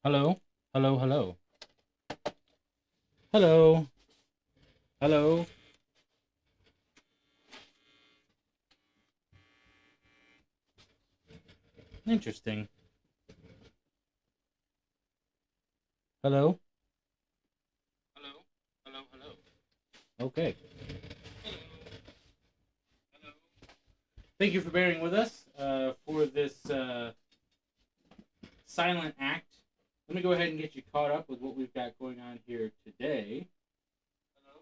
Hello, hello, hello, hello, hello. Interesting. Hello, hello, hello, hello. Okay. Thank you for bearing with us for this silent act. Let me go ahead and get you caught up with what we've got going on here today. Hello.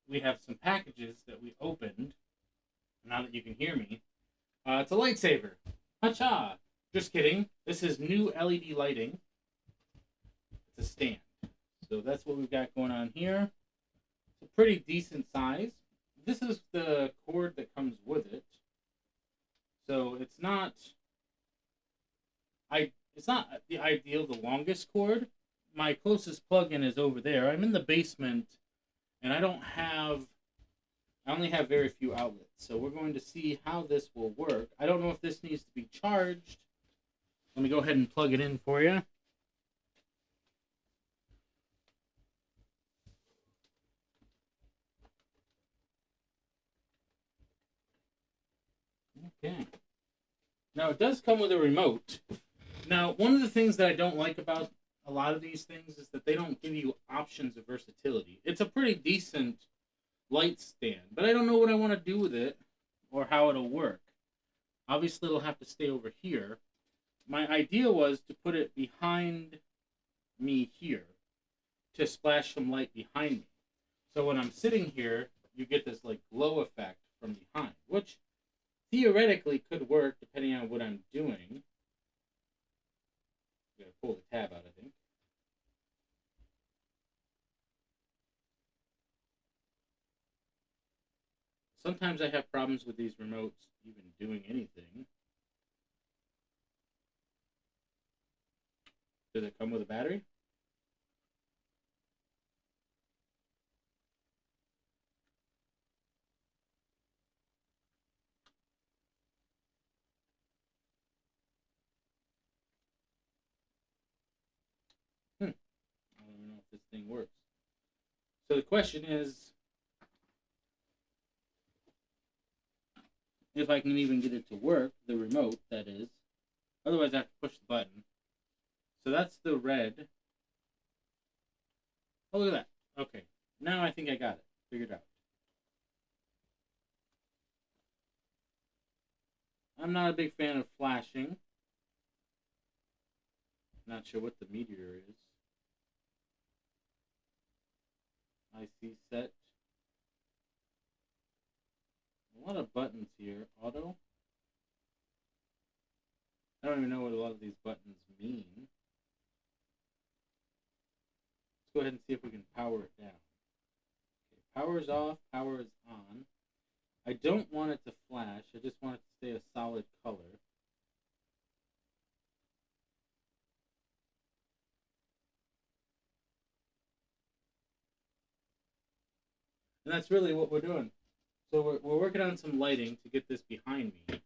We have some packages that we opened. Now that you can hear me, it's a lightsaber. Hacha! Just kidding. This is new LED lighting. It's a stand. So that's what we've got going on here. It's a pretty decent size. This is the cord that comes with it. So it's not the ideal, the longest cord. My closest plug-in is over there. I'm in the basement and I only have very few outlets. So we're going to see how this will work. I don't know if this needs to be charged. Let me go ahead and plug it in for you. Okay. Now it does come with a remote. Now, one of the things that I don't like about a lot of these things is that they don't give you options of versatility. It's a pretty decent light stand, but I don't know what I want to do with it or how it'll work. Obviously, it'll have to stay over here. My idea was to put it behind me here to splash some light behind me. So when I'm sitting here, you get this like glow effect from behind, which theoretically could work depending on what I'm doing. Gotta pull the tab out, I think. Sometimes I have problems with these remotes even doing anything. Does it come with a battery? I don't even know if this thing works. So the question is if I can even get it to work, the remote, that is. Otherwise, I have to push the button. So that's the red. Oh, look at that. Okay. Now I think I got it figured out. I'm not a big fan of flashing. Not sure what the meteor is. IC set. A lot of buttons here. Auto. I don't even know what a lot of these buttons mean. Let's go ahead and see if we can power it down. Okay, power is off, power is on. I don't want it to flash. I just want it to stay a solid color. And that's really what we're doing. So we're working on some lighting to get this behind me.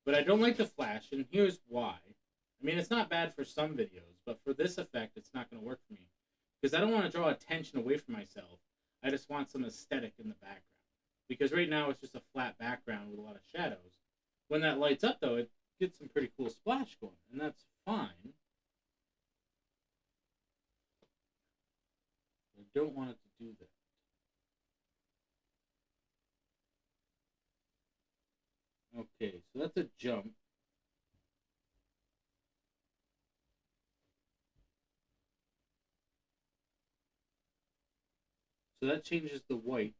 But I don't like the flash, and here's why. I mean, it's not bad for some videos, but for this effect, it's not going to work for me. Because I don't want to draw attention away from myself. I just want some aesthetic in the background. Because right now, it's just a flat background with a lot of shadows. When that lights up, though, it gets some pretty cool splash going, and that's fine. I don't want it to do that. Okay, so that's a jump. So that changes the white.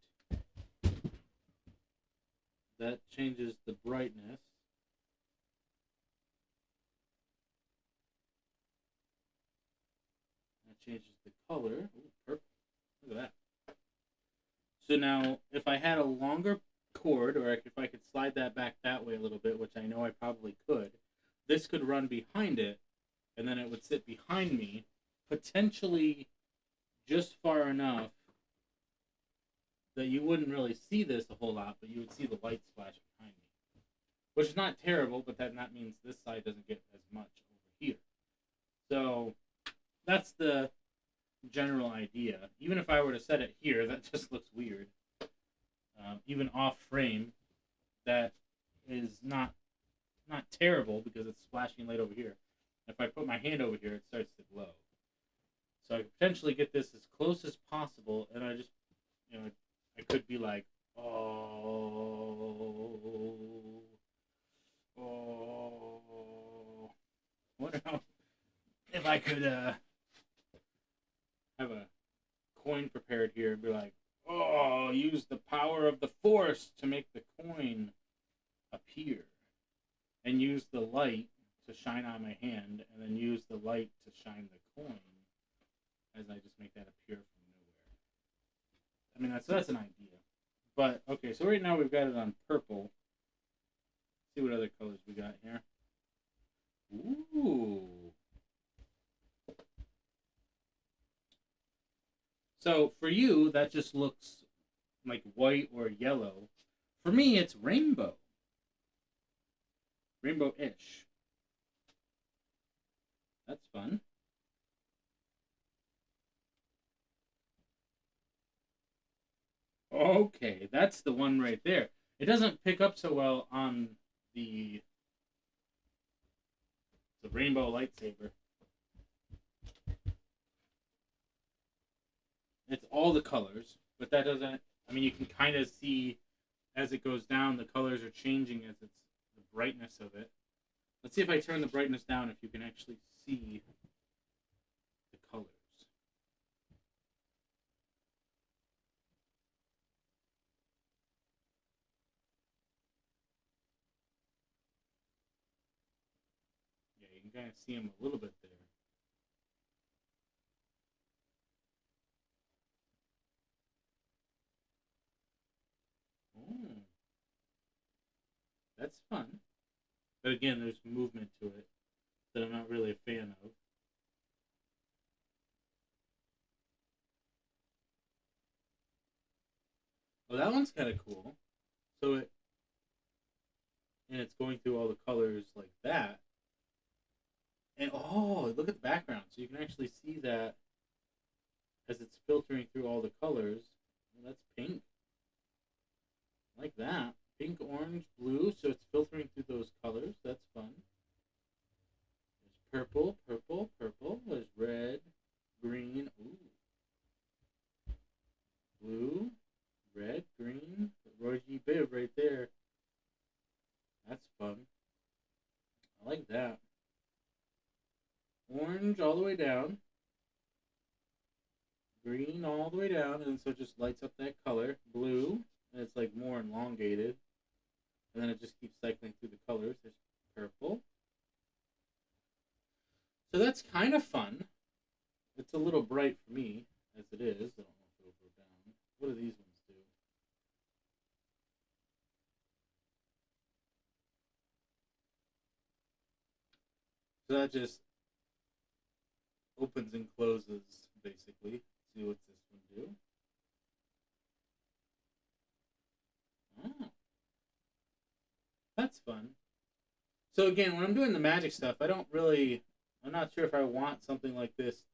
That changes the brightness. That changes the color. Ooh, purple. Look at that. So now, if I had a longer cord, or if I could slide that back that way a little bit, which I know I probably could, this could run behind it, and then it would sit behind me, potentially just far enough that you wouldn't really see this a whole lot, but you would see the light splash behind me. Which is not terrible, but that means this side doesn't get as much over here. So that's the general idea. Even if I were to set it here, that just looks weird. Even off frame, that is not terrible because it's splashing light over here. If I put my hand over here, it starts to glow. So I could potentially get this as close as possible, and I just, I could be like, oh, oh. What if I could have a coin prepared here and be like, oh, use the power of the force to make the coin appear, and use the light to shine on my hand, and then use the light to shine the coin as I just make that appear from nowhere. I mean, that's an idea. But, okay, so right now we've got it on purple. Let's see what other colors we got here. Ooh. So, for you, that just looks like white or yellow. For me, it's rainbow. Rainbow-ish. That's fun. Okay, that's the one right there. It doesn't pick up so well on the rainbow lightsaber. It's all the colors, but that doesn't. I mean, you can kind of see as it goes down, the colors are changing as it's the brightness of it. Let's see if I turn the brightness down if you can actually see the colors. Yeah, you can kind of see them a little bit there. Oh, that's fun. But again, there's movement to it that I'm not really a fan of. Well, that one's kind of cool. So it's going through all the colors like that. And oh, look at the background. So you can actually see that as it's filtering through all the colors. Well, that's pink. Like that. Pink, orange, blue. So it's filtering through those colors. That's fun. There's purple, purple, purple. There's red, green. Ooh. Blue, red, green. Roy G. Biv right there. That's fun. I like that. Orange all the way down. Green all the way down. And so it just lights up that color. Blue. And it's like more elongated. And then it just keeps cycling through the colors. There's purple. So that's kind of fun. It's a little bright for me, as it is. I don't know if it'll go down. What do these ones do? So that just opens and closes, basically. See what's this one do? Oh, that's fun. So again, when I'm doing the magic stuff, I'm not sure if I want something like this.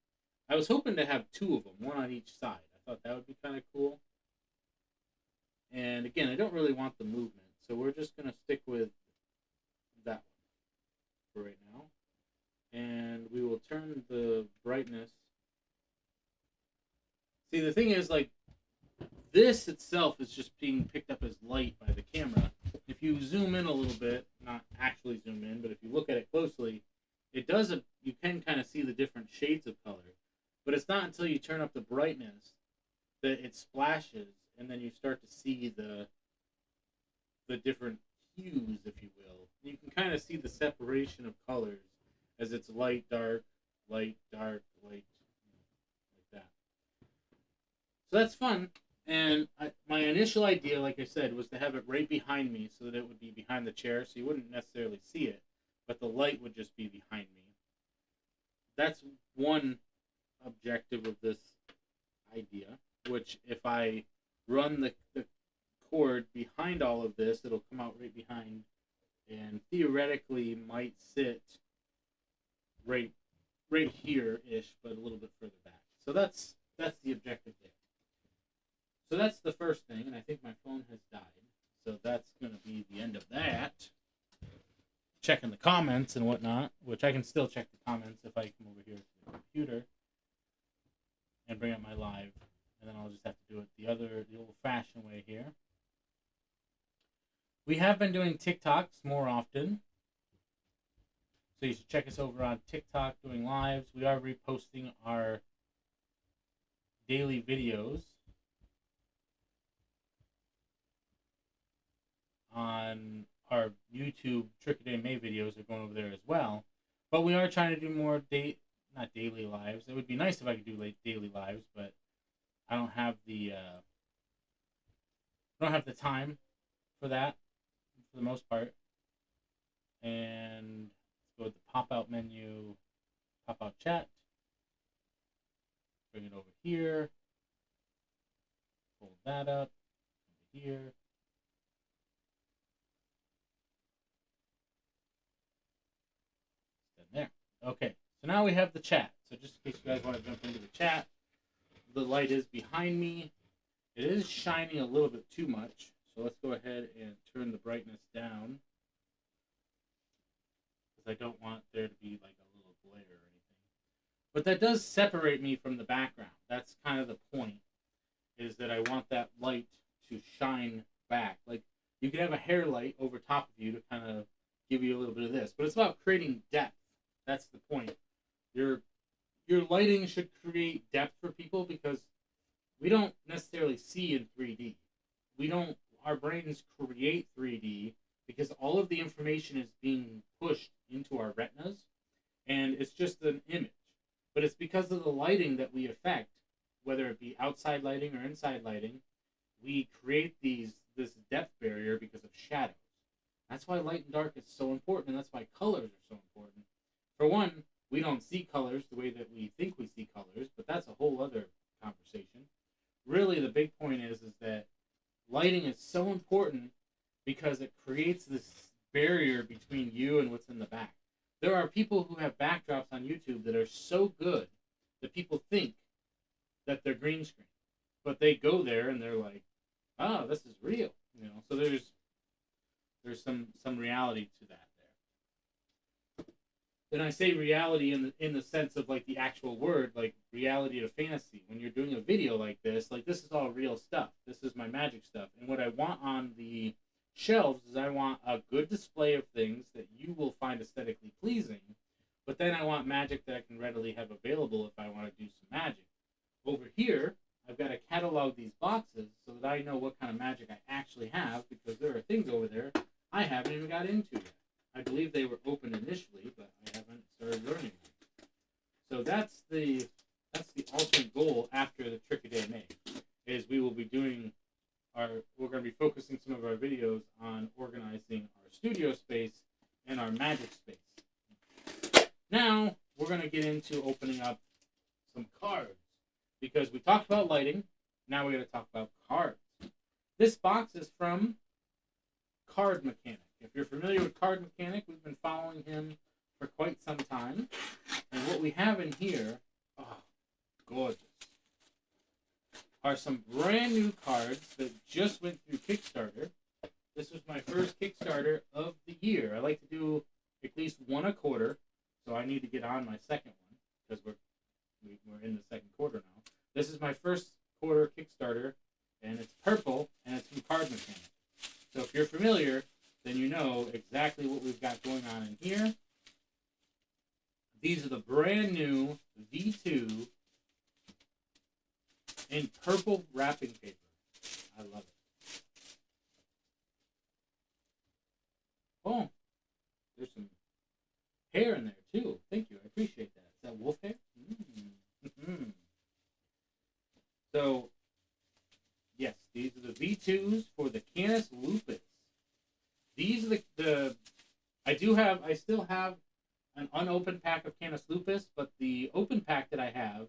I was hoping to have two of them, one on each side. I thought that would be kind of cool. And again, I don't really want the movement, so we're just going to stick with that one for right now. And we will turn the brightness. See, the thing is, like, this itself is just being picked up as light by the camera. If you zoom in a little bit, not actually zoom in, but if you look at it closely, you can kind of see the different shades of color. But it's not until you turn up the brightness that it splashes, and then you start to see the different hues, if you will. You can kind of see the separation of colors as it's light, dark, light, dark, light, like that. So that's fun. And my initial idea, like I said, was to have it right behind me so that it would be behind the chair, so you wouldn't necessarily see it, but the light would just be behind me. That's one objective of this idea, which if I run the cord behind all of this, it'll come out right behind and theoretically might sit right right here-ish, but a little bit further back. So that's the objective there. So that's the first thing, and I think my phone has died. So that's going to be the end of that. Checking the comments and whatnot, which I can still check the comments if I come over here to the computer and bring up my live, and then I'll just have to do it the old-fashioned way here. We have been doing TikToks more often, so you should check us over on TikTok doing lives. We are reposting our daily videos on our YouTube Trick or Day May videos are going over there as well. But we are trying to do more not daily lives. It would be nice if I could do daily lives, but I don't have the time for that for the most part. And let's go with the pop-out menu, pop-out chat. Bring it over here. Fold that up over here. There. Okay, so now we have the chat. So just in case you guys want to jump into the chat, the light is behind me. It is shining a little bit too much. So let's go ahead and turn the brightness down, because I don't want there to be like a little glare or anything. But that does separate me from the background. That's kind of the point, is that I want that light to shine back. Like, you could have a hair light over top of you to kind of give you a little bit of this. But it's about creating depth. That's the point. Your lighting should create depth for people, because we don't necessarily see in 3D. Our brains create 3D because all of the information is being pushed into our retinas, and it's just an image. But it's because of the lighting that we affect, whether it be outside lighting or inside lighting, we create this depth barrier because of shadows. That's why light and dark is so important, and that's why colors are so important. For one, we don't see colors the way that we think we see colors, but that's a whole other conversation. Really, the big point is that lighting is so important because it creates this barrier between you and what's in the back. There are people who have backdrops on YouTube that are so good that people think that they're green screen, but they go there and they're like, "Oh, this is real," you know. So there's some reality to that there. And I say reality in the sense of like the actual word, like reality to fantasy. When you're doing a video like this is all real stuff. This is my magic stuff. And what I want on the shelves is I want a good display of things that you will find aesthetically pleasing, but then I want magic that I can readily have available if I want to do some magic. Over here, I've got to catalog these boxes so that I know what kind of magic I actually have, because there are things over there I haven't even got into yet. I believe they were open initially, but I haven't started learning them. So that's the ultimate goal after the Trick or Day May, is we will be doing we're going to be focusing some of our videos on organizing our studio space and our magic space. Now we're going to get into opening up some cards, because we talked about lighting. Now we're going to talk about cards. This box is from Card Mechanic. If you're familiar with Card Mechanic, we've been following him for quite some time. And what we have in here, oh, gorgeous, are some brand new cards that just went through Kickstarter. This was my first Kickstarter of the year. I like to do at least one a quarter, so I need to get on my second one, because we're in the second quarter now. This is my first quarter Kickstarter, and it's purple, and it's from Card Mechanic. So if you're familiar, then you know exactly what we've got going on in here. These are the brand new V2 in purple wrapping paper. I love it. Oh, there's some hair in there too. Thank you. I appreciate that. Is that wolf hair? Mm-hmm. So, yes, these are the V2s for the Canis Lupus. These are I still have an unopened pack of Canis Lupus, but the open pack that I have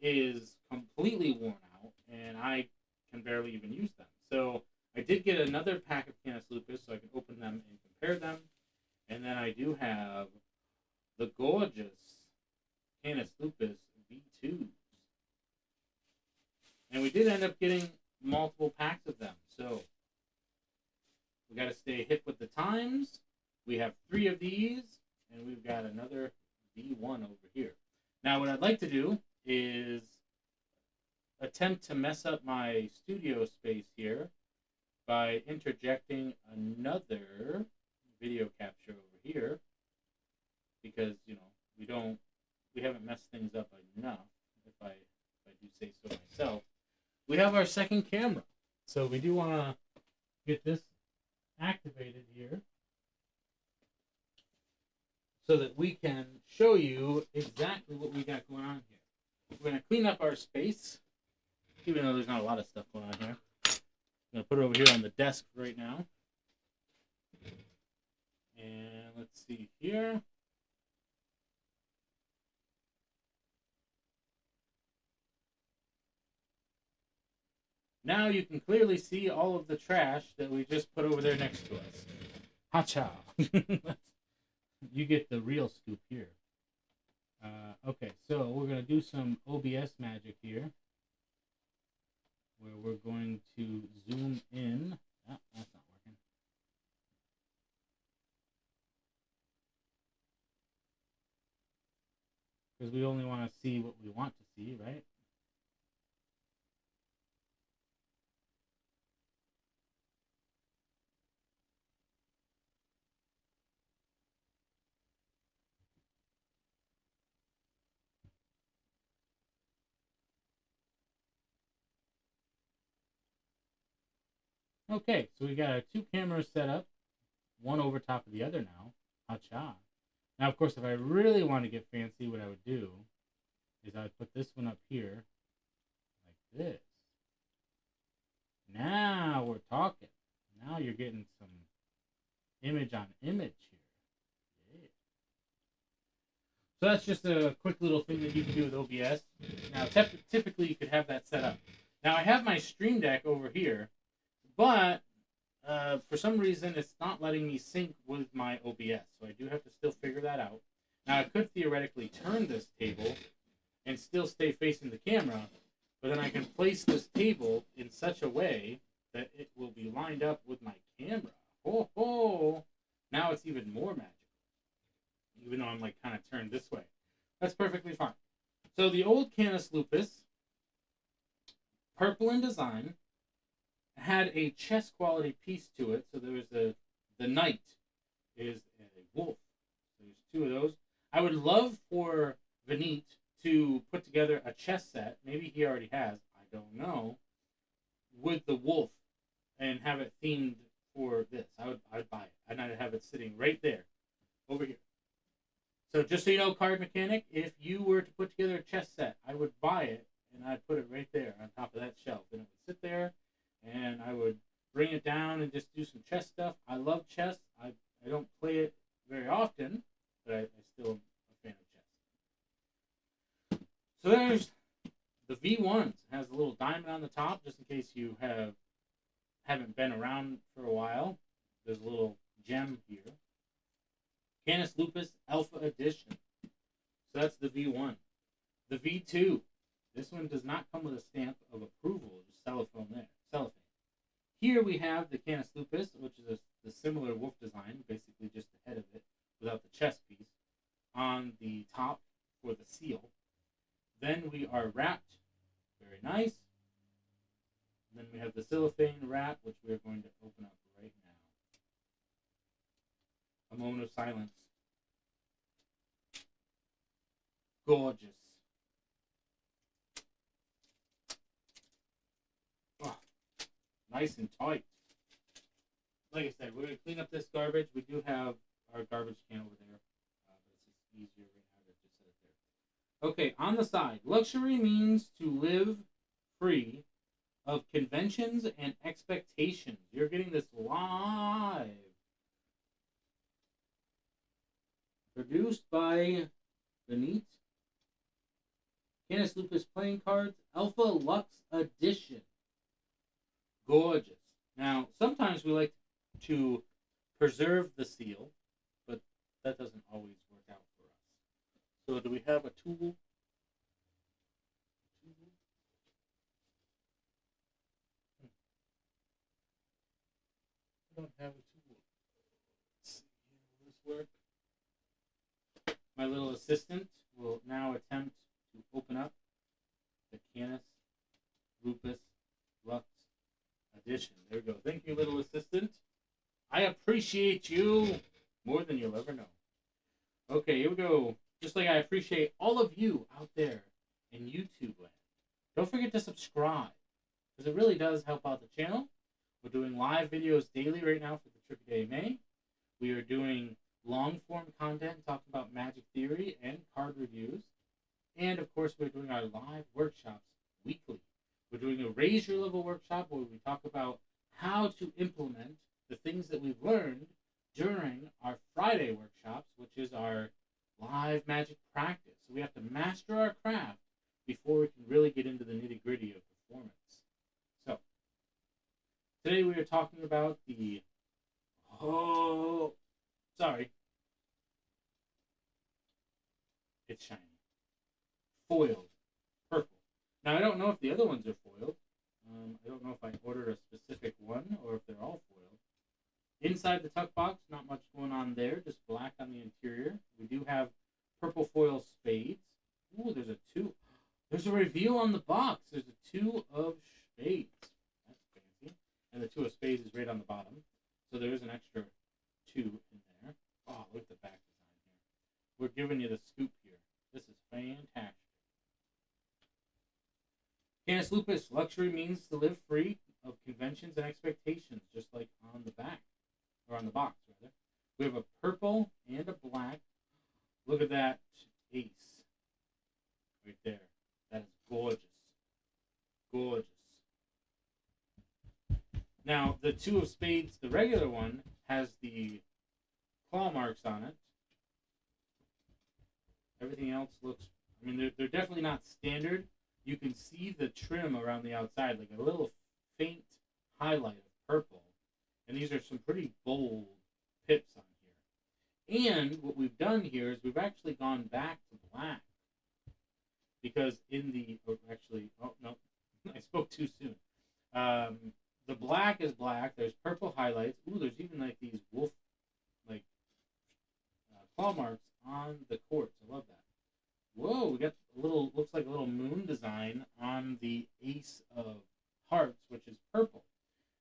is completely worn out, and I can barely even use them. So I did get another pack of Canis Lupus so I can open them and compare them. And then I do have the gorgeous Canis Lupus V2s. And we did end up getting multiple packs of them. So we got to stay hip with the times. We have 3 of these, and we've got another V1 over here. Now, what I'd like to do is attempt to mess up my studio space here by interjecting another video capture over here, because we haven't messed things up enough, if I do say so myself. We have our second camera, so we do want to get this activated here so that we can show you exactly what we got going on here. We're going to clean up our space, even though there's not a lot of stuff going on here. I'm going to put it over here on the desk right now. And let's see here. Now you can clearly see all of the trash that we just put over there next to us. Ha-cha. You get the real scoop here. Okay, so we're going to do some OBS magic here, where we're going to zoom in. Oh, that's not working. Because we only want to see what we want to see, right? Okay, so we got our 2 cameras set up, one over top of the other now. Ha-cha. Now, of course, if I really want to get fancy, what I would do is I would put this one up here, like this. Now we're talking. Now you're getting some image on image here. Yeah. So that's just a quick little thing that you can do with OBS. Now, typically you could have that set up. Now, I have my Stream Deck over here, but for some reason it's not letting me sync with my OBS, so I do have to still figure that out. Now, I could theoretically turn this table and still stay facing the camera, but then I can place this table in such a way that it will be lined up with my camera. Oh, ho! Now it's even more magical, even though I'm like kind of turned this way. That's perfectly fine. So the old Canis Lupus, purple in design, had a chess quality piece to it. So there was the knight is a wolf. There's 2 of those. I would love for Vineet to put together a chess set. Maybe he already has. I don't know. With the wolf and have it themed for this. I'd buy it. And I'd have it sitting right there, over here. So just so you know, Card Mechanic, if you were to put together a chess set, I would buy it and I'd put it right there on top of that shelf, and it would sit there. And I would bring it down and just do some chess stuff. I love chess. I don't play it very often, but I still am a fan of chess. So there's the V1s. It has a little diamond on the top, just in case you haven't been around for a while. There's a little gem here. Canis Lupus Alpha Edition. So that's the V1. The V2. This one does not come with a stamp of approval. Just cellophane there. Cellophane. Here we have the Canis Lupus, which is the similar wolf design, basically just the head of it without the chest piece, on the top for the seal. Then we are wrapped, very nice. And then we have the cellophane wrap, which we are going to open up right now. A moment of silence. Gorgeous. Nice and tight. Like I said, we're going to clean up this garbage. We do have our garbage can over there, but it's just easier right now to just set it there. Okay, on the side, luxury means to live free of conventions and expectations. You're getting this live. Produced by Vineet. Canis Lupus Playing Cards, Alpha Lux Edition. Gorgeous. Now, sometimes we like to preserve the seal, but that doesn't always work out for us. So do we have a tool? I don't have a tool. Let's see. Will this work? My little assistant will now attempt to open up the Canis Lupus Lux edition. There we go. Thank you, little assistant. I appreciate you more than you'll ever know. Okay, here we go. Just like I appreciate all of you out there in YouTube land. Don't forget to subscribe, because it really does help out the channel. We're doing live videos daily right now for the Tricky Day May. We are doing long-form content talking about Magic Theory and card reviews. And, of course, we're doing our live workshops weekly. We're doing a Raise Your Level workshop where we talk about how to implement the things that we've learned during our Friday workshops, which is our live Magic practice. So we have to master our craft before we can really get into the nitty-gritty of performance. So, today we are talking about the... Oh, sorry. It's shiny. Foiled. Purple. Now, I don't know if the other ones are foiled. I don't know if I ordered a specific one or if they're all foiled. Inside the tuck box, not much going on there. Just black on the interior. We do have purple foil spades. Ooh, there's a two. There's a reveal on the box. There's a two of spades. That's fancy. And the two of spades is right on the bottom. So there is an extra two in there. Oh, look at the back design here. We're giving you the scoop here. This is fantastic. Canis Lupus, luxury means to live free of conventions and expectations, just like on the back, or on the box, rather. We have a purple and a black. Look at that ace right there. That is gorgeous. Gorgeous. Now, the two of spades, the regular one, has the claw marks on it. Everything else looks, I mean, they're definitely not standard. You can see the trim around the outside, like a little faint highlight of purple. And these are some pretty bold pips on here. And what we've done here is we've actually gone back to black. Because in the, oh no, I spoke too soon. The black is black. There's purple highlights. Ooh, there's even like these wolf, like, claw marks on the quartz. I love that. Whoa, we got a little, looks like a little moon design on the ace of hearts, which is purple.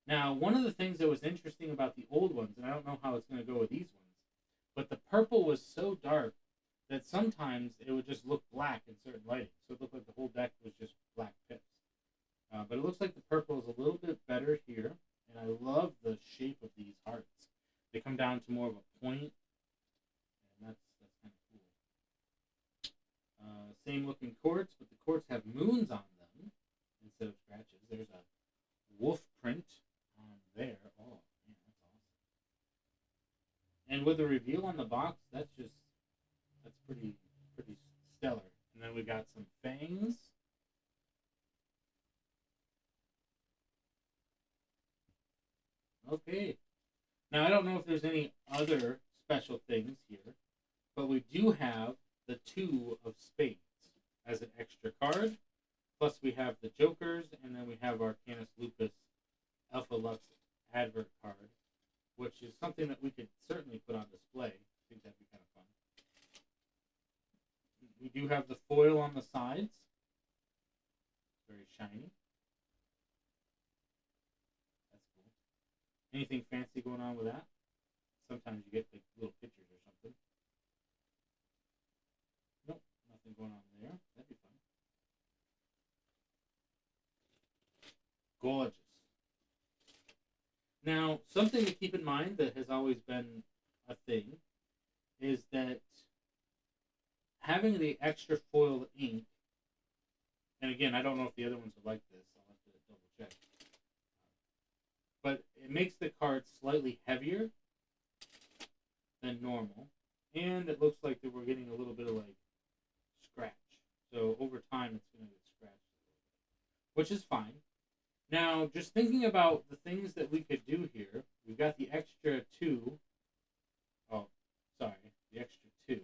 Now, one of the things that was interesting about the old ones, and I don't know how it's going to go with these ones, but the purple was so dark that sometimes it would just look black in certain lighting. So it looked like the whole deck was just black pips. But it looks like the purple is a little bit better here, and I love the shape of these hearts. They come down to more of a point, and that's kind of cool. Same looking quartz, but the quartz have moons on them instead of scratches. There's a wolf print on there. Oh, man, that's awesome. And with the reveal on the box, that's pretty stellar. And then we got some fangs. Okay. Now, I don't know if there's any other special things here, but we do have the two of spades as an extra card. Plus, we have the jokers, and then we have our Canis Lupus Alpha Lux advert card, which is something that we could certainly put on display. I think that'd be kind of fun. We do have the foil on the sides. Very shiny. That's cool. Anything fancy going on with that? Sometimes you get like little pictures or something. Nope, nothing going on there. That'd be fun. Gorgeous. Now, something to keep in mind that has always been a thing is that having the extra foil ink, and again, I don't know if the other ones are like this. I'll have to double check. But it makes the card slightly heavier than normal, and it looks like that we're getting a little bit of like scratch. So over time, it's going to get scratched, which is fine. Now, just thinking about the things that we could do here, we've got the extra two. Oh, sorry, the extra two.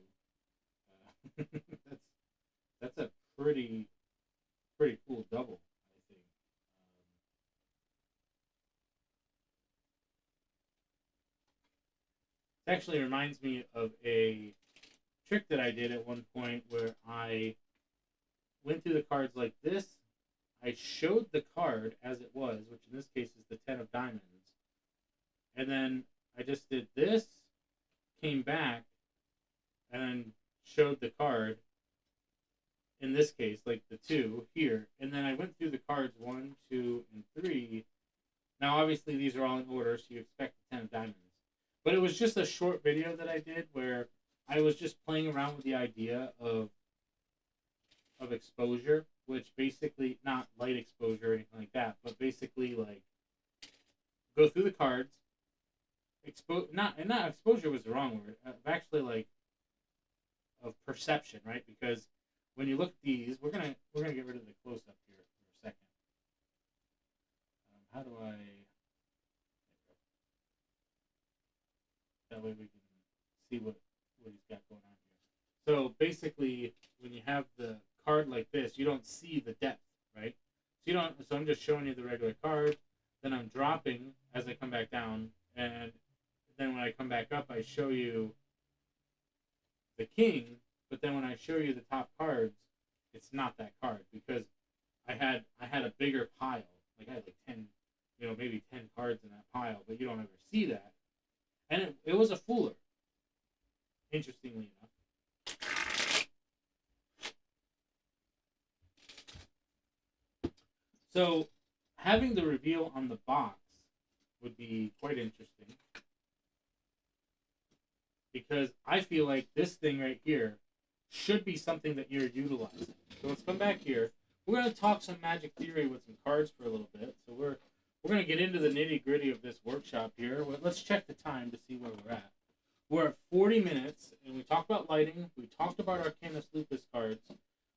It actually reminds me of a trick that I did at one point where I went through the cards like this. I showed the card as it was, which in this case is the 10 of diamonds. And then I just did this, came back, and then showed the card, in this case, like the 2 here. And then I went through the cards 1, 2, and 3. Now, obviously, these are all in order, so you expect the 10 of diamonds. But it was just a short video that I did where I was just playing around with the idea of exposure, which basically, not light exposure or anything like that, but basically like go through the cards, not exposure was the wrong word, actually like of perception, right? Because when you look at these, we're gonna get rid of the close up here for a second. How do I? That way we can see what he's got going on here. So basically, when you have the card like this, you don't see the depth, right? So you don't. So I'm just showing you the regular card. Then I'm dropping as I come back down, and then when I come back up, I show you the king. But then when I show you the top cards, it's not that card because I had a bigger pile. Like I had like 10, maybe 10 cards in that pile, but you don't ever see that. And it was a fooler, interestingly enough. So having the reveal on the box would be quite interesting because I feel like this thing right here should be something that you're utilizing. So let's come back here. We're going to talk some Magic Theory with some cards for a little bit. So we're going to get into the nitty-gritty of this workshop here. Let's check the time to see where we're at. We're at 40 minutes, and we talked about lighting. We talked about our Canis Lupus cards.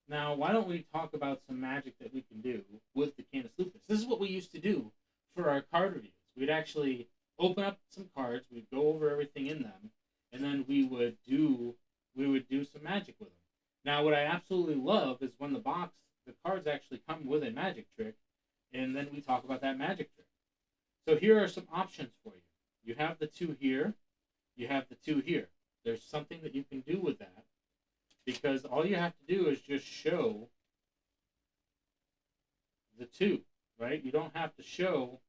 Now, why don't we talk about some magic that we can do with the Canis Lupus? This is what we used to do for our card reviews. We'd actually open up some cards, we'd go over everything in them, and then we would do some magic with them. Now, what I absolutely love is when the cards actually come with a magic trick, and then we talk about that magic trick. So here are some options for you. You have the 2 here. You have the 2 here. There's something that you can do with that because all you have to do is just show the 2, right? You don't have to show.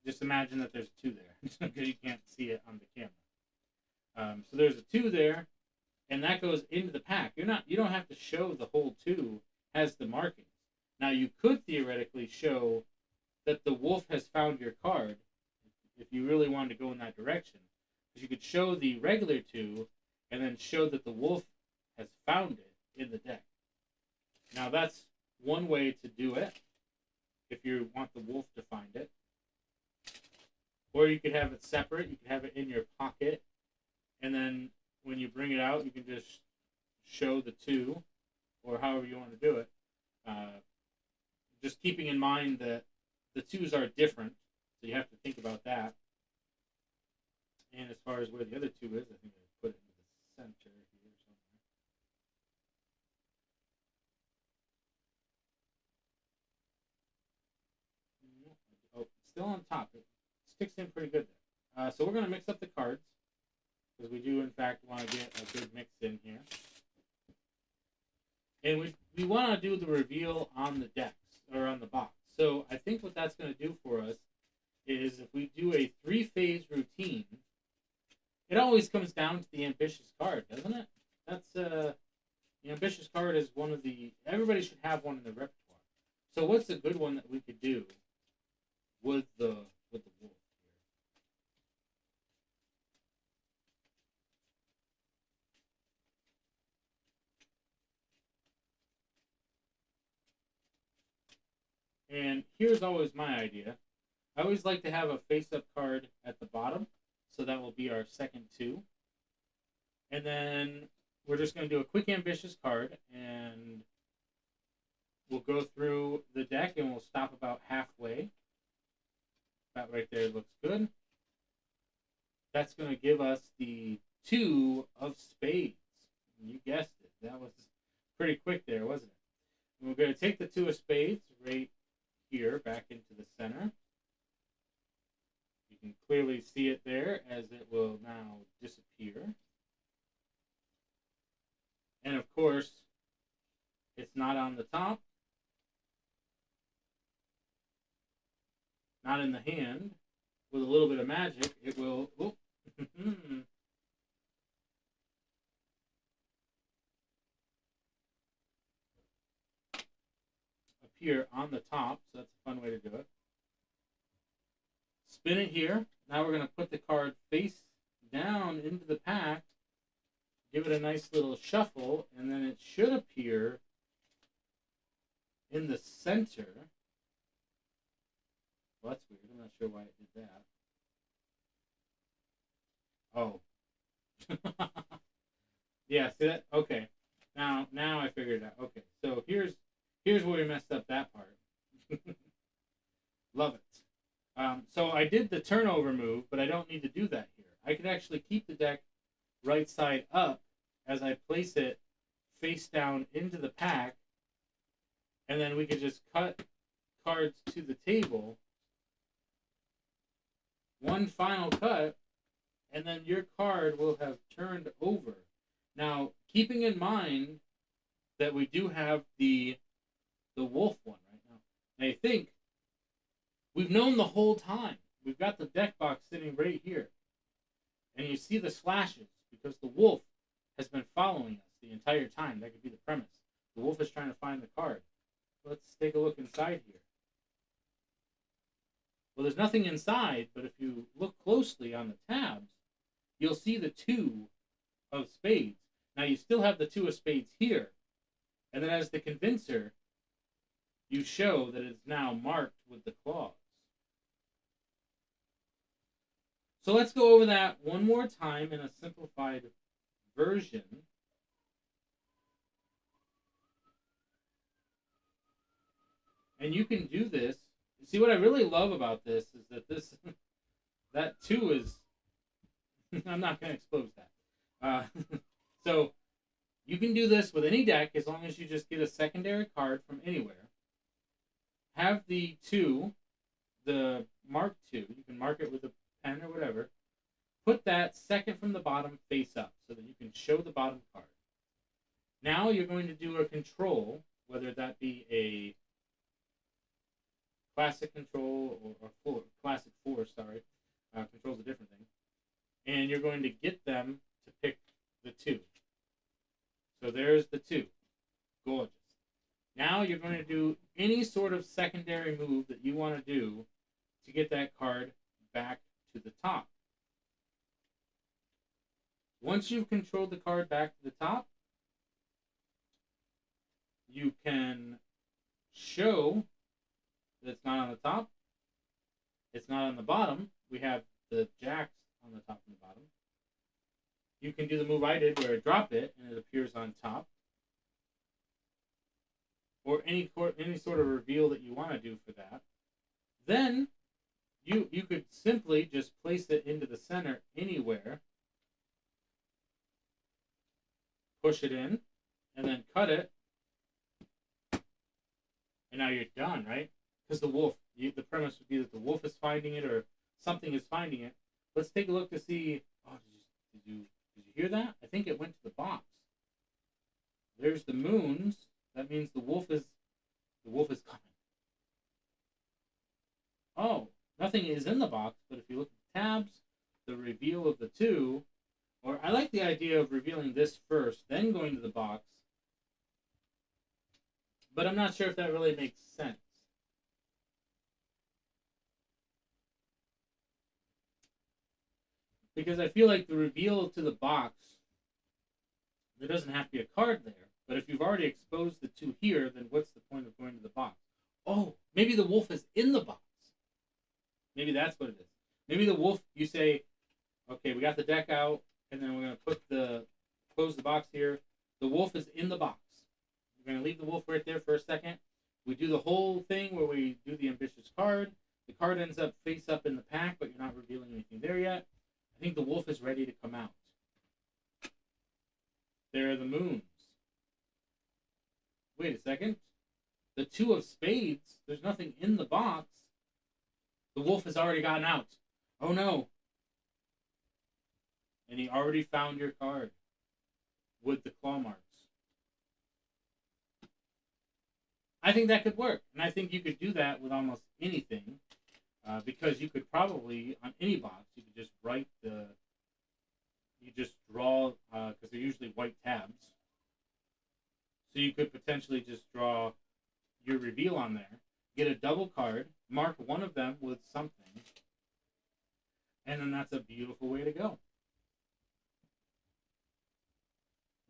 Just imagine that there's 2 there because you can't see it on the camera. So there's a 2 there, and that goes into the pack. You don't have to show the whole 2 has the markings. Now you could theoretically show that the wolf has found your card if you really wanted to go in that direction. Because you could show the regular 2 and then show that the wolf has found it in the deck. Now that's one way to do it if you want the wolf to find it. Or you could have it separate. You could have it in your pocket. And then when you bring it out, you can just show the 2 or however you want to do it. Just keeping in mind that the 2s are different. So you have to think about that. And as far as where the other 2 is, I think I put it in the center here somewhere. Oh, it's still on top. It sticks in pretty good there. So we're going to mix up the cards because we do, in fact, want to get a good mix in here. And we want to do the reveal on the decks, or on the box. So I think what that's going to do for us is if we do a 3-phase routine, it always comes down to the ambitious card, doesn't it? That's the ambitious card is one of the, everybody should have one in their repertoire. So what's a good one that we could do with the wolf here? And here's always my idea. I always like to have a face-up card at the bottom, so that will be our second 2. And then we're just going to do a quick ambitious card, and we'll go through the deck, and we'll stop about halfway. That right there looks good. That's going to give us the 2 of spades. You guessed it. That was pretty quick there, wasn't it? And we're going to take the 2 of spades right here back into the center. You can clearly see it there as it will now disappear. And of course, it's not on the top, not in the hand. With a little bit of magic, it will appear on the top. So that's a fun way to do it. Spin it here. Now we're going to put the card face down into the pack, give it a nice little shuffle, and then it should appear in the center. Well, that's weird. I'm not sure why it did that. Oh. Yeah, see that? Okay. Now I figured it out. Okay, so here's where we messed up that part. Love it. So I did the turnover move, but I don't need to do that here. I could actually keep the deck right side up as I place it face down into the pack, and then we could just cut cards to the table. One final cut, and then your card will have turned over. Now, keeping in mind that we do have the wolf one right now. And I think we've known the whole time. We've got the deck box sitting right here. And you see the slashes because the wolf has been following us the entire time. That could be the premise. The wolf is trying to find the card. Let's take a look inside here. Well, there's nothing inside, but if you look closely on the tabs, you'll see the 2 of spades. Now, you still have the 2 of spades here. And then as the convincer, you show that it's now marked with the claws. So let's go over that one more time in a simplified version. And you can do this. See, what I really love about this is that that 2 is, I'm not going to expose that. So you can do this with any deck as long as you just get a secondary card from anywhere. Have the 2, the mark 2, you can mark it with a pen or whatever. Put that second from the bottom face up so that you can show the bottom card. Now you're going to do a control, whether that be a classic control or classic force, control's a different thing. And you're going to get them to pick the 2. So there's the 2. Gorgeous. Now you're going to do any sort of secondary move that you want to do to get that card back to the top. Once you've controlled the card back to the top, you can show that it's not on the top, it's not on the bottom. We have the jacks on the top and the bottom. You can do the move I did where I drop it and it appears on top. Or any sort of reveal that you want to do for that. Then you could simply just place it into the center anywhere, push it in, and then cut it, and now you're done, right? Because the wolf, the premise would be that the wolf is finding it or something is finding it. Let's take a look to see. Oh, did you hear that? I think it went to the box. There's the moons. That means the wolf is coming. Oh, nothing is in the box, but if you look at the tabs, the reveal of the 2, or I like the idea of revealing this first, then going to the box. But I'm not sure if that really makes sense. Because I feel like the reveal to the box, there doesn't have to be a card there. But if you've already exposed the 2 here, then what's the point of going to the box? Oh, maybe the wolf is in the box. Maybe that's what it is. Maybe the wolf, you say, okay, we got the deck out, and then we're going to close the box here. The wolf is in the box. We're going to leave the wolf right there for a second. We do the whole thing where we do the ambitious card. The card ends up face up in the pack, but you're not revealing anything there yet. I think the wolf is ready to come out. There are the moons. Wait a second. The 2 of spades, there's nothing in the box. The wolf has already gotten out. Oh no! And he already found your card with the claw marks. I think that could work, and I think you could do that with almost anything, because you could probably on any box you could just write the, you just draw, because they're usually white tabs, so you could potentially just draw your reveal on there, get a double card, mark one of them with something, and then that's a beautiful way to go.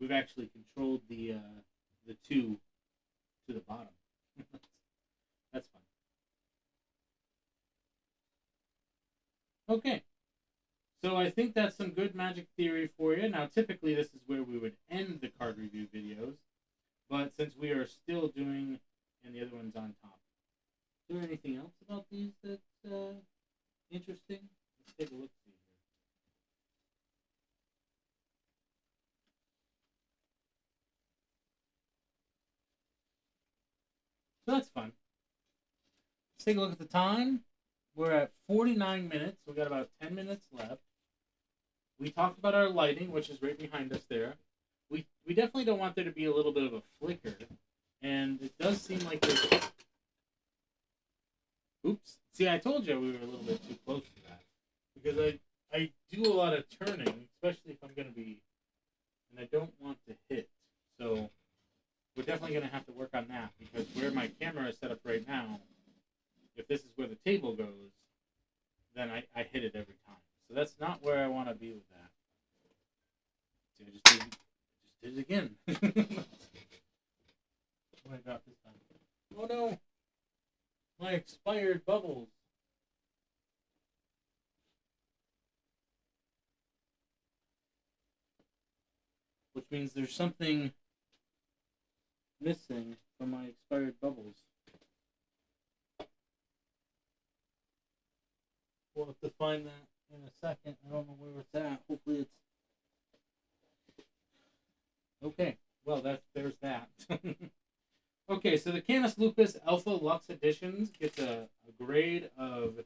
We've actually controlled the two to the bottom. That's fun. Okay, so I think that's some good Magic theory for you. Now, typically this is where we would end the card review videos, but since we are still doing, and the other one's on top, is there anything else about these that's interesting? Let's take a look. See here. So that's fun. Let's take a look at the time. We're at 49 minutes. We got about 10 minutes left. We talked about our lighting, which is right behind us there. We definitely don't want there to be a little bit of a flicker, and it does seem like there's. Oops. See, I told you we were a little bit too close to that, because I do a lot of turning, especially if I'm going to be, and I don't want to hit. So we're definitely going to have to work on that, because where my camera is set up right now, if this is where the table goes, then I hit it every time. So that's not where I want to be with that. See, I just did it again. What I got this time? Oh no! My expired bubbles. Which means there's something missing from my expired bubbles. We'll have to find that in a second. I don't know where it's at. Hopefully it's... Okay. Well, there's that. Okay, so the Canis Lupus Alpha Lux Editions gets a grade of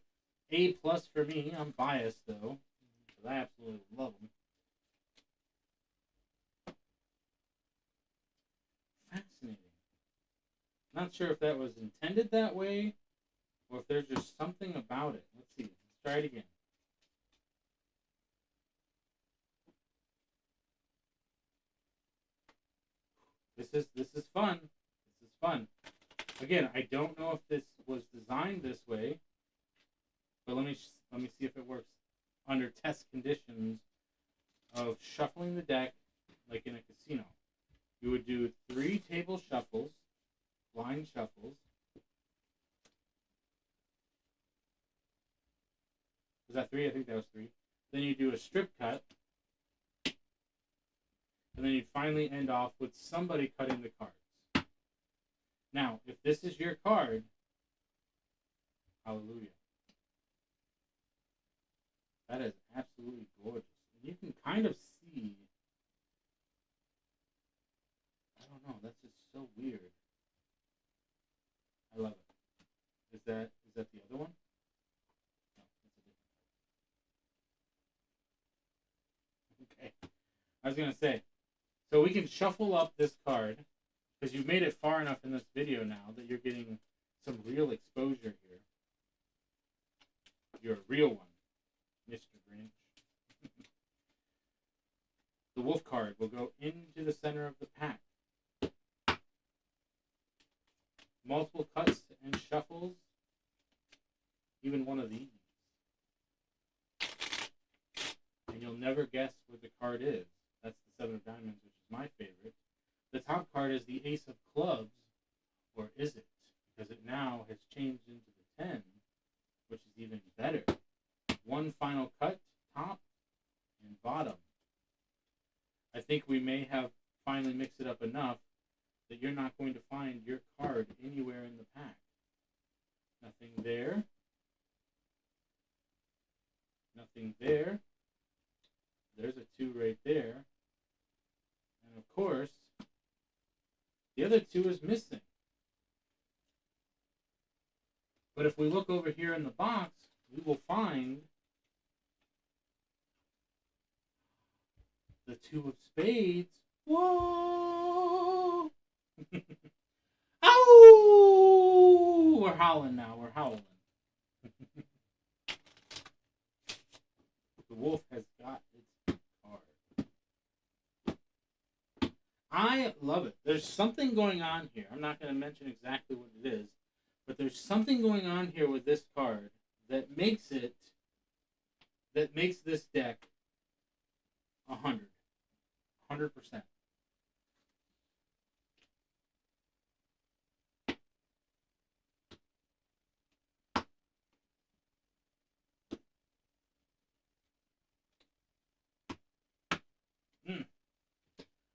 A+ for me. I'm biased, though, because I absolutely love them. Fascinating. Not sure if that was intended that way, or if there's just something about it. Let's see. Let's try it again. This is fun. This is fun. Again, I don't know if this was designed this way, but let me see if it works under test conditions of shuffling the deck like in a casino. You would do 3 table shuffles, blind shuffles. Was that 3? I think that was 3. Then you do a strip cut, and then you'd finally end off with somebody cutting the cards. Now, if this is your card, hallelujah. That is absolutely gorgeous. And you can kind of see, I don't know, that's just so weird. I love it. Is that the other one? No, that's a different. Okay. I was gonna say, so we can shuffle up this card, because you've made it far enough in this video now that you're getting some real exposure here. You're a real one, Mr. Grinch. The wolf card will go into the center of the pack. Multiple cuts and shuffles. Even one of these. And you'll never guess what the card is. That's the 7 of Diamonds, which is my favorite. The top card is the Ace of Clubs, or is it? Because it now has changed into the 10, which is even better. One final cut, top and bottom. I think we may have finally mixed it up enough that you're not going to find your card anywhere in the pack. Nothing there. Nothing there. There's a 2 right there. And of course, the other 2 is missing. But if we look over here in the box, we will find The two of spades. Whoa! Oh! We're howling now. We're howling. The wolf has got its card. I love it. There's something going on here. I'm not going to mention exactly what it is, but there's something going on here with this card that makes this deck 100%.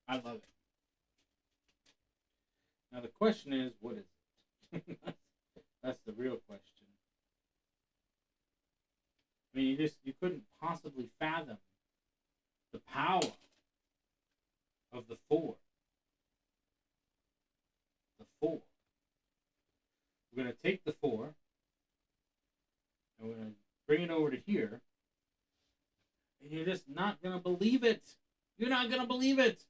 I love it. Now the question is, what is it? That's the real question. I mean, you couldn't possibly fathom the power of the four. The four. We're going to take the four, and we're going to bring it over to here, and you're just not going to believe it. You're not going to believe it.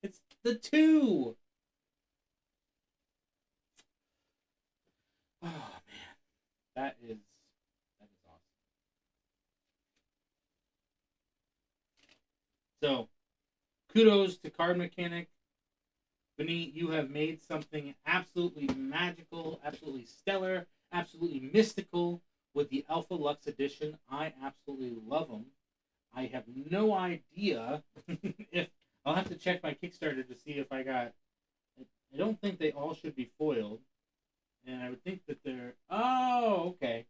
It's the two. Oh, man. That is awesome. So, kudos to Card Mechanic. Benny, you have made something absolutely magical, absolutely stellar, absolutely mystical with the Alpha Lux edition. I absolutely love them. I have no idea if I'll have to check my Kickstarter to see if I got. I don't think they all should be foiled, and I would think that they're. Oh, okay.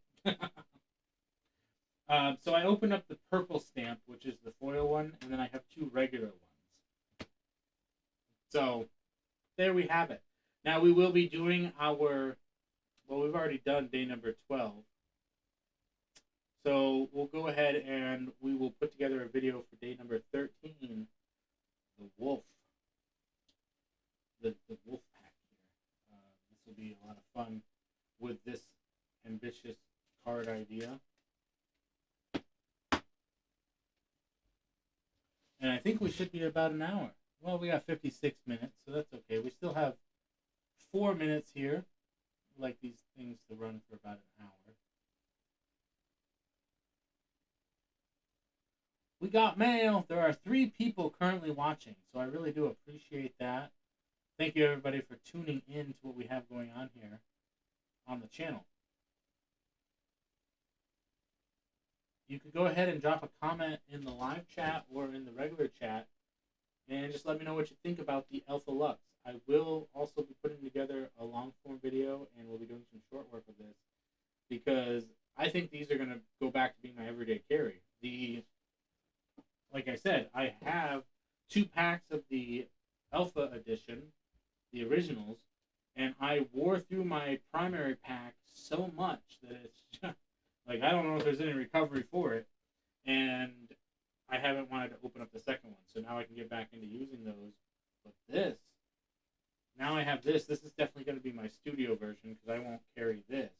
So I opened up the purple stamp, which is the foil one, and then I have two regular ones. So there we have it. Now we will be doing our. Well, we've already done day number 12. So we'll go ahead and we will put together a video for day number 13. The wolf. The wolf pack here. This will be a lot of fun with this ambitious card idea. And I think we should be about an hour. Well, we got 56 minutes, so that's okay. We still have 4 minutes here. I like these things to run for about an hour. We got mail. There are 3 people currently watching, so I really do appreciate that. Thank you, everybody, for tuning in to what we have going on here on the channel. You could go ahead and drop a comment in the live chat or in the regular chat and just let me know what you think about the Alpha Lux. I will also be putting together a long form video, and we'll be doing some short work with this because I think these are going to go back to being my everyday carry. Like I said, I have 2 packs of the Alpha edition, the originals, and I wore through my primary pack so much that it's just, like, I don't know if there's any recovery for it, and I haven't wanted to open up the second one, so now I can get back into using those. But this, now I have this. This is definitely going to be my studio version because I won't carry this.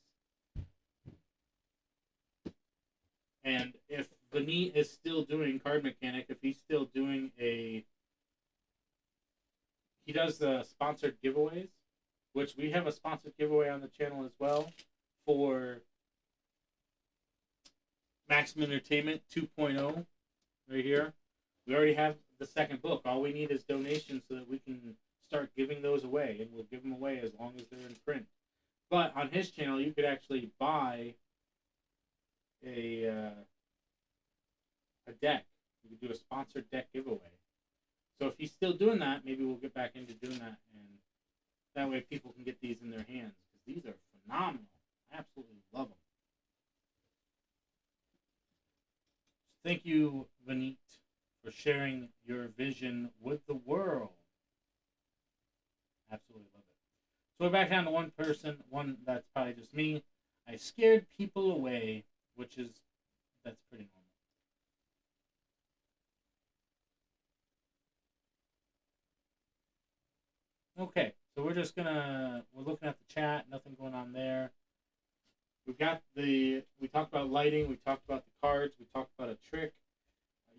And if Vinny is still doing Card Mechanic, if he's still doing he does sponsored giveaways, which we have a sponsored giveaway on the channel as well for Maximum Entertainment 2.0 right here. We already have the second book. All we need is donations so that we can start giving those away, and we'll give them away as long as they're in print. But on his channel, you could actually buy a deck. You could do a sponsored deck giveaway. So if he's still doing that, maybe we'll get back into doing that, and that way people can get these in their hands because these are phenomenal. I absolutely love them. Thank you, Vanit, for sharing your vision with the world. Absolutely love it. So we're back down to one person, one that's probably just me. I scared people away, that's pretty normal. Okay, so we're looking at the chat, nothing going on there. We talked about lighting, we talked about the cards, we talked about a trick.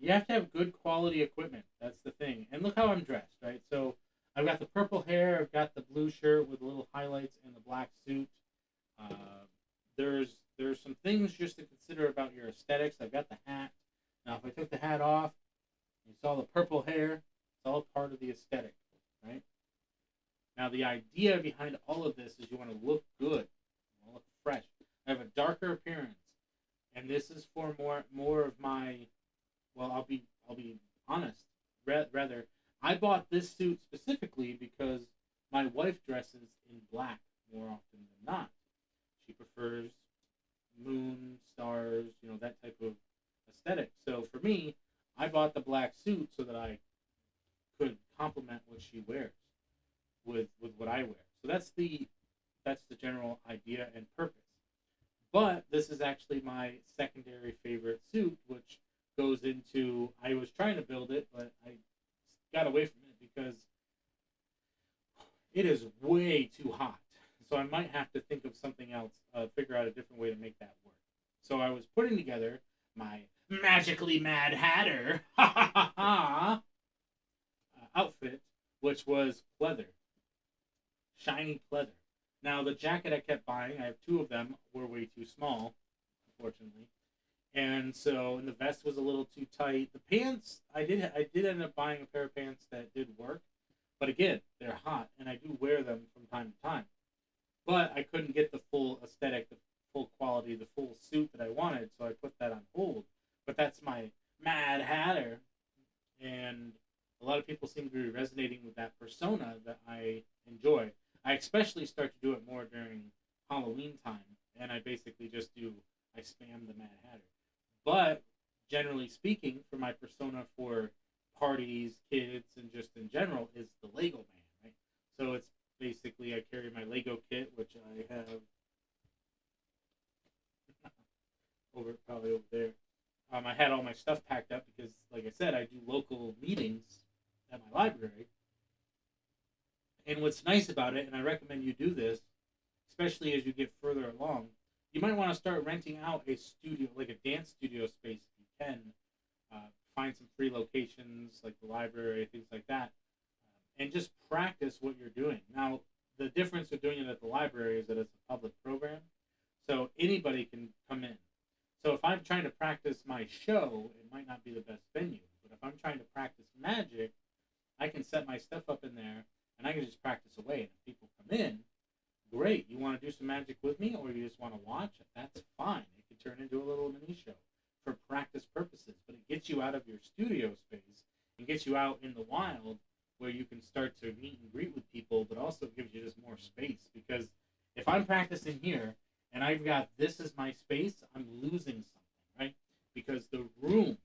You have to have good quality equipment. That's the thing. And look how I'm dressed, right? So I've got the purple hair, I've got the blue shirt with the little highlights, and the black suit. Uh, there's some things just to consider about your aesthetics. I've got the hat. Now, if I took the hat off, you saw the purple hair. It's all part of the aesthetic, right? Now, the idea behind all of this is you want to look good, you want to look fresh. I have a darker appearance, and this is for more of my. Well, I'll be honest. Rather, I bought this suit specifically because my wife dresses in black more often than not. She prefers moon, stars, that type of aesthetic. So for me, I bought the black suit so that I could complement what she wears with what I wear. So that's the general idea and purpose. But this is actually my secondary favorite suit, which goes into I was trying to build it, but I got away from it because it is way too hot. So I might have to think of something else, figure out a different way to make that work. So I was putting together my magically mad hatter outfit, which was pleather, shiny pleather. Now the jacket I kept buying, I have two of them, were way too small, unfortunately. And so and the vest was a little too tight. The pants, I did end up buying a pair of pants that did work, but again, they're hot, and I do wear them from time to time. But I couldn't get the full aesthetic, the full quality, the full suit that I wanted, so I put that on hold. But that's my Mad Hatter, and a lot of people seem to be resonating with that persona that I enjoy. I especially start to do it more during Halloween time, and I basically just do I spam the Mad Hatter. But generally speaking, for my persona for parties, kids, and just in general, is the Lego man, right? So it's basically I carry my Lego kit, which I have probably over there. I had all my stuff packed up because, like I said, I do local meetings at my library. And what's nice about it, and I recommend you do this, especially as you get further along, you might want to start renting out a studio, like a dance studio space if you can. Find some free locations like the library, things like that, and just practice what you're doing. Now, the difference of doing it at the library is that it's a public program, so anybody can come in. So if I'm trying to practice my show, it might not be the best venue. But if I'm trying to practice magic, I can set my stuff up in there and I can just practice away. And if people come in, great. You want to do some magic with me or you just want to watch? That's fine. It can turn into a little mini show for practice purposes. But it gets you out of your studio space and gets you out in the wild where you can start to meet and greet with people, but also gives you just more space. Because if I'm practicing here and I've got this as my space, I'm losing something, right? Because the room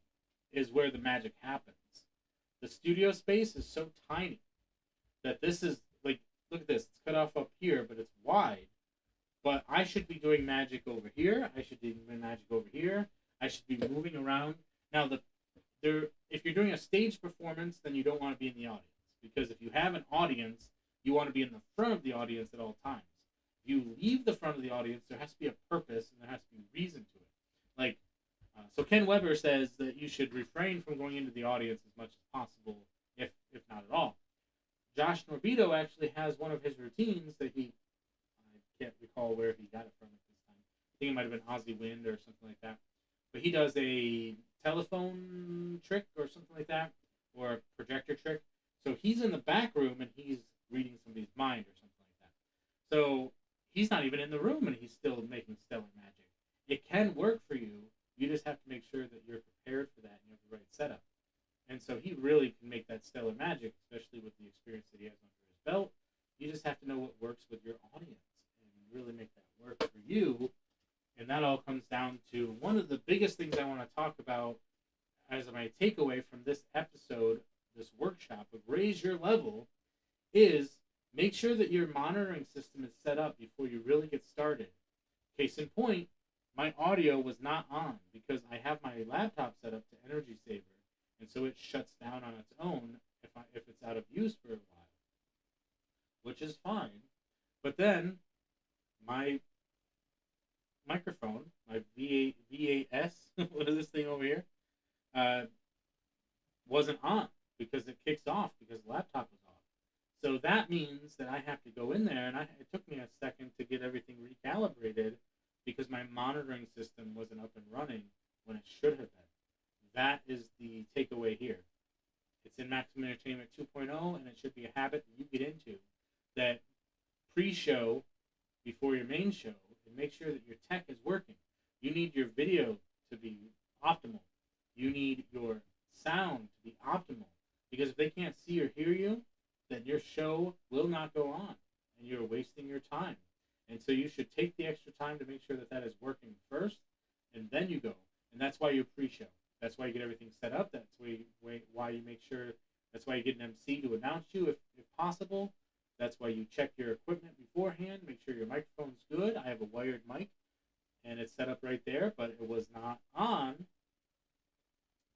is where the magic happens. The studio space is so tiny that this is like, look at this, it's cut off up here, but it's wide. But I should be doing magic over here. I should be doing magic over here. I should be moving around. Now, if you're doing a stage performance, then you don't want to be in the audience. Because if you have an audience, you want to be in the front of the audience at all times. If you leave the front of the audience, there has to be a purpose and there has to be reason to it. Like, so Ken Weber says that you should refrain from going into the audience as much as possible, if not at all. Josh Norbito actually has one of his routines that I can't recall where he got it from at this time. I think it might have been Ozzy Wind or something like that. But he does a telephone trick or something like that, or a projector trick. So he's in the back room and he's reading somebody's mind or something like that. So he's not even in the room and he's still making stellar magic. It can work for you. You just have to make sure that you're prepared for that and you have the right setup. And so he really can make that stellar magic, especially with the experience that he has under his belt. You just have to know what works with your audience and really make that work for you. And that all comes down to one of the biggest things I want to talk about as my takeaway from this episode, this workshop of Raise Your Level, is make sure that your monitoring system is set up before you really get started. Case in point, my audio was not on because I have my laptop set up to Energy Saver, and so it shuts down on its own if it's out of use for a while, which is fine. But then my microphone, my V8S, what is this thing over here? wasn't on because it kicks off because the laptop was off. So that means that I have to go in there, and it took me a second to get everything recalibrated because my monitoring system wasn't up and running when it should have been. That is the takeaway here. It's in Maximum Entertainment 2.0, and it should be a habit that you get into. That pre-show, before your main show, and make sure that your tech is working. You need your video to be optimal. You need your sound to be optimal. Because if they can't see or hear you, then your show will not go on, and you're wasting your time. And so you should take the extra time to make sure that that is working first, and then you go. And that's why you pre-show. That's why you get everything set up. That's why you make sure. That's why you get an MC to announce you if possible. That's why you check your equipment beforehand. Make sure your microphone's good. I have a wired mic, and it's set up right there, but it was not on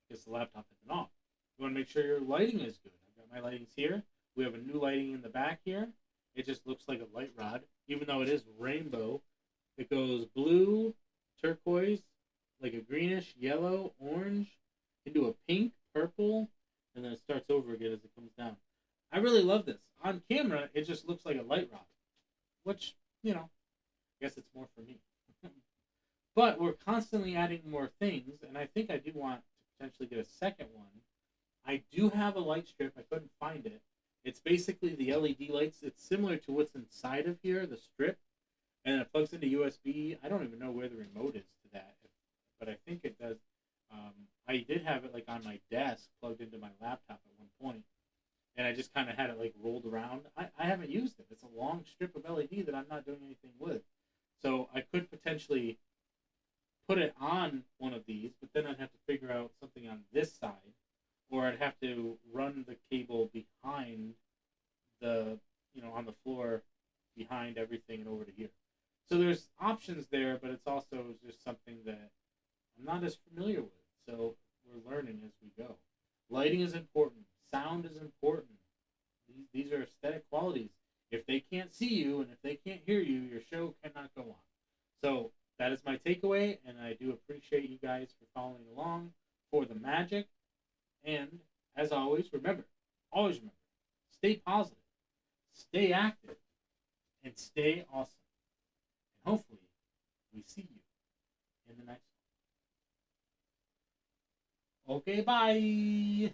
because the laptop had been off. You want to make sure your lighting is good. I've got my lightings here. We have a new lighting in the back here. It just looks like a light rod, even though it is rainbow. It goes blue, turquoise, like a greenish, yellow, orange, into a pink, purple, and then it starts over again as it comes down. I really love this. On camera, it just looks like a light rod, which, I guess it's more for me. But we're constantly adding more things, and I think I do want to potentially get a second one. I do have a light strip. I couldn't find it. It's basically the LED lights. It's similar to what's inside of here, the strip, and it plugs into USB. I don't even know where the remote is to that, but I think it does. I did have it like on my desk, plugged into my laptop at one point, and I just kind of had it like rolled around. I haven't used it. It's a long strip of LED that I'm not doing anything with. So I could potentially put it on one of these, but then I'd have to figure out something on this side, or I'd have to run the cable behind on the floor behind everything and over to here. So there's options there, but it's also just something that I'm not as familiar with. So we're learning as we go. Lighting is important. Sound is important. These are aesthetic qualities. If they can't see you and if they can't hear you, your show cannot go on. So that is my takeaway, and I do appreciate you guys for following along for the magic. And as always, always remember, stay positive, stay active, and stay awesome. And hopefully, we see you in the next one. Okay, bye.